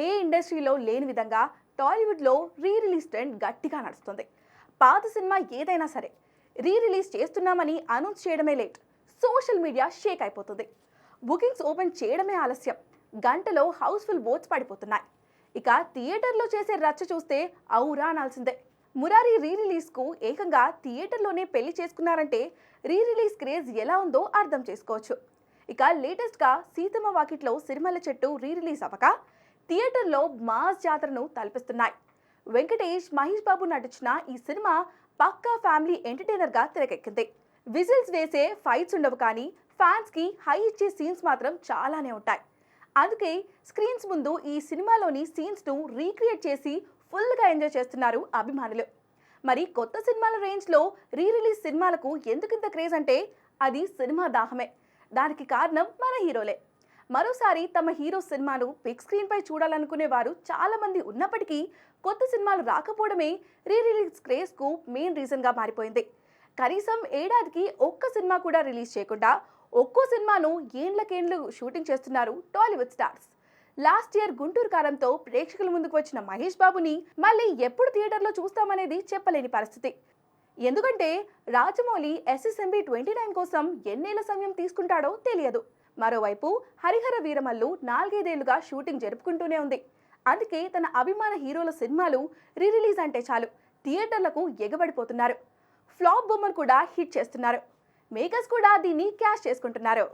ఏ ఇండస్ట్రీలో లేని విధంగా టాలీవుడ్లో రీ రిలీజ్ ట్రెండ్ గట్టిగా నడుస్తుంది. పాత సినిమా ఏదైనా సరే రీ రిలీజ్ చేస్తున్నామని అనౌన్స్ చేయడమే లేట్. సోషల్ మీడియా షేక్ అయిపోతుంది. బుకింగ్స్ ఓపెన్ చేయడమే ఆలస్యం. గంటలో హౌస్ఫుల్ బోట్స్ పడిపోతున్నాయి. ఇక థియేటర్లో చేసే రచ్చ చూస్తే ఔరా అనాల్సిందే. మురారి రీ రిలీజ్కు ఏకంగా థియేటర్లోనే పెళ్లి చేసుకున్నారంటే రీ రిలీజ్ క్రేజ్ ఎలా ఉందో అర్థం చేసుకోవచ్చు. ఇక లేటెస్ట్గా సీతమ్మ వాకిట్లో సిరిమల్ల చెట్టు రీ రిలీజ్ అవ్వక థియేటర్లో మాస్ జాతరను తలపిస్తున్నాయి. వెంకటేష్, మహేష్ బాబు నటించిన ఈ సినిమా పక్కా ఫ్యామిలీ ఎంటర్టైనర్గా తెరకెక్కింది. విజిల్స్ వేసే ఫైట్స్ ఉండవు, కానీ ఫ్యాన్స్కి హై ఇచ్చే సీన్స్ మాత్రం చాలానే ఉంటాయి. అందుకే స్క్రీన్స్ ముందు ఈ సినిమాలోని సీన్స్ను రీక్రియేట్ చేసి ఫుల్గా ఎంజాయ్ చేస్తున్నారు అభిమానులు. మరి కొత్త సినిమాల రేంజ్లో రీ రిలీజ్ సినిమాలకు ఎందుకింత క్రేజ్ అంటే అది సినిమా దాహమే. దానికి కారణం మన హీరోలే. మరోసారి తమ హీరో సినిమాను బిగ్ స్క్రీన్ పై చూడాలనుకునే వారు చాలా మంది ఉన్నప్పటికీ కొత్త సినిమాలు రాకపోవడమే రీ రిలీజ్ క్రేజ్ కు మెయిన్ రీజన్ గా మారిపోయింది. కనీసం ఏడాదికి ఒక్క సినిమా కూడా రిలీజ్ చేయకుండా ఒక్కో సినిమాను ఏండ్లకేండ్లు షూటింగ్ చేస్తున్నారు Tollywood stars. Last year Guntur కారంతో ప్రేక్షకుల ముందుకు వచ్చిన మహేష్ బాబుని మళ్ళీ ఎప్పుడు థియేటర్లో చూస్తామనేది చెప్పలేని పరిస్థితి. ఎందుకంటే రాజమౌళి SSMB 29 కోసం ఎన్నేళ్ల సమయం తీసుకుంటాడో తెలియదు. మరోవైపు హరిహర వీరమల్లు 4-5 ఏళ్లుగా షూటింగ్ జరుపుకుంటూనే ఉంది. అందుకే తన అభిమాన హీరోల సినిమాలు రీ రిలీజ్ అంటే చాలు థియేటర్లకు ఎగబడిపోతున్నారు. ఫ్లాప్ బొమ్మను కూడా హిట్ చేస్తున్నారు. మేకర్స్ కూడా దీన్ని క్యాష్ చేసుకుంటున్నారు.